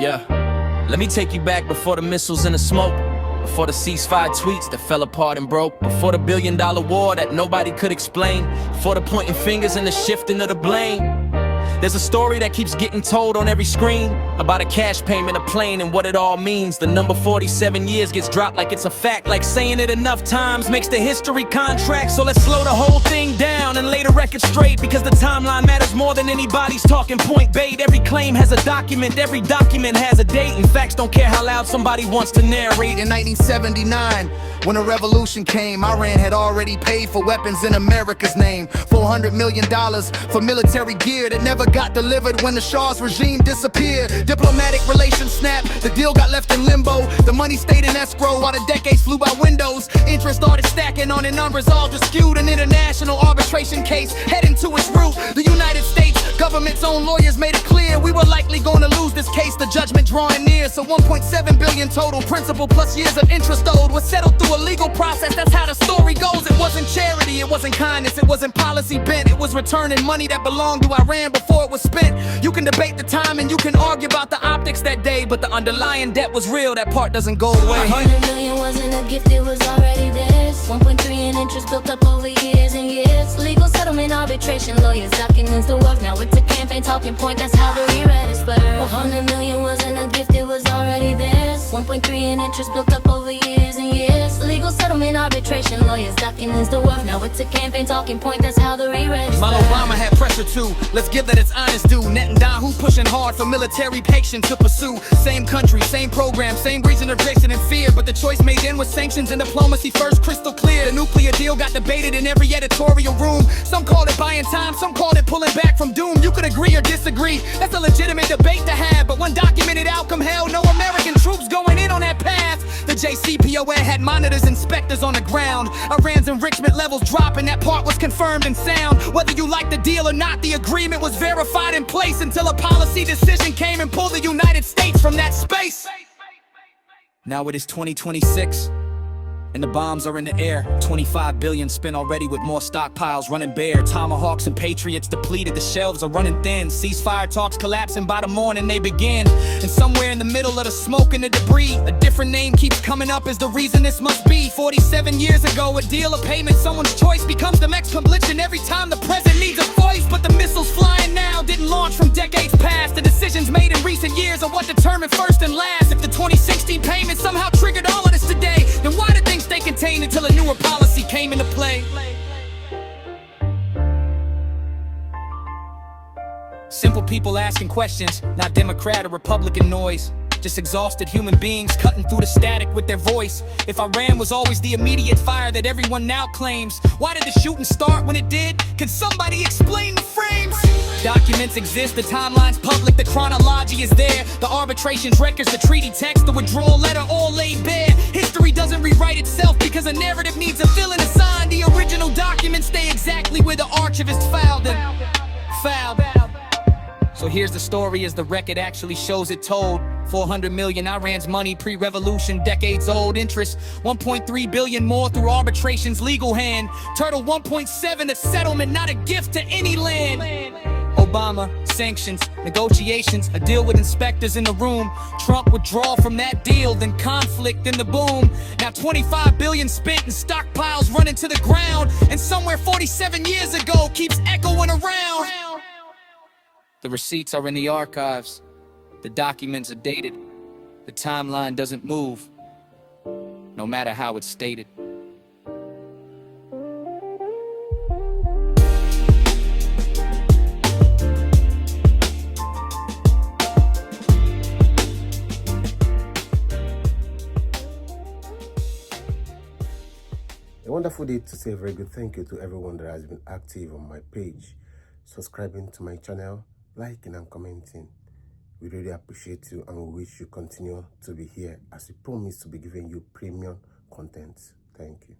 Yeah, let me take you back before the missiles and the smoke, before the ceasefire tweets that fell apart and broke, before the billion-dollar war that nobody could explain, before the pointing fingers and the shifting of the blame. There's a story that keeps getting told on every screen about a cash payment, a plane, and what it all means. The number 47 years gets dropped like it's a fact, like saying it enough times makes the history contract. So let's slow the whole thing down and lay the record straight, because the timeline matters more than anybody's talking point bait. Every claim has a document, every document has a date, and facts don't care how loud somebody wants to narrate. In 1979, when a revolution came, Iran had already paid for weapons in America's name. $400 million for military gear that never got delivered when the Shah's regime disappeared. Diplomatic relations snapped, the deal got left in limbo. The money stayed in escrow while the decades flew by windows. Interest started stacking on an unresolved dispute. An international arbitration case heading to its root. The United States government's own lawyers made it clear we were likely going to lose this case, the judgment drawing near. So 1.7 billion total, principal plus years of interest owed, was settled through a legal process. That's how the story goes. It wasn't charity, it wasn't kindness, it wasn't policy bent. It was returning money that belonged to Iran before it was spent. You can debate the time and you can argue about the optics that day, but the underlying debt was real, that part doesn't go away. 100 million wasn't a gift, it was already theirs. 1.3 in interest built up over years and years. Legal settlement, arbitration, lawyers, documents, the work. Now it's a campaign talking point, that's how the reread is birthed. 100 million wasn't a gift, it was already theirs. 1.3 in interest built up over years and years. Legal settlement, arbitration, lawyers, documents, the work. Now it's a campaign talking point, that's how the reread is birthed. Obama had pressure too, let's give that its honest due. Netanyahu pushing hard for military patience to pursue. Same country, same program, same reason of Jason and fear, but the choice made then was sanctions and diplomacy first, crystal clear. The nuclear deal got debated in every editorial room. Some called it buying time, some called it pulling back from doom. You could agree or disagree, that's a legitimate debate to have, but one documented outcome held no American troops going in on that path. The JCPOA had monitors, inspectors on the ground. Iran's enrichment levels dropping, that part was confirmed and sound. Whether you like the deal or not, the agreement was verified in place until a policy decision came and pulled the United States from that space. Now it is 2026 and the bombs are in the air. 25 billion spent already, with more stockpiles running bare. Tomahawks and Patriots depleted, the shelves are running thin. Ceasefire talks collapsing, by the morning they begin. And somewhere in the middle of the smoke and the debris, a different name keeps coming up as the reason this must be. 47 years ago, a deal of payment, someone's choice becomes the next complicit every time the present needs a voice. But the missiles flying now didn't launch from decades past. The decisions made in recent years are what determined first and last. If the 2016 payment somehow triggered all of this today, then why did things stay contained until a newer policy came into play? Simple people asking questions, not Democrat or Republican noise. Just exhausted human beings cutting through the static with their voice. If Iran was always the immediate fire that everyone now claims, why did the shooting start when it did? Can somebody explain the frames? Documents exist, the timeline's public, the chronology is there. The arbitration's records, the treaty text, the withdrawal letter, all laid bare. History doesn't rewrite itself because a narrative needs a villain assigned. The original documents stay exactly where the archivist found them. So here's the story as the record actually shows it told. 400 million Iran's money pre-revolution, decades old. Interest 1.3 billion more through arbitration's legal hand. Total 1.7, a settlement, not a gift to any land. Obama, sanctions, negotiations, a deal with inspectors in the room. Trump withdrawal from that deal, then conflict and the boom. Now 25 billion spent in stockpiles running to the ground, and somewhere 47 years ago keeps echoing around. The receipts are in the archives. The documents are dated. The timeline doesn't move, no matter how it's stated. A wonderful day to say a very good thank you to everyone that has been active on my page, subscribing to my channel, liking and commenting. We really appreciate you and we wish you continue to be here as we promise to be giving you premium content. Thank you.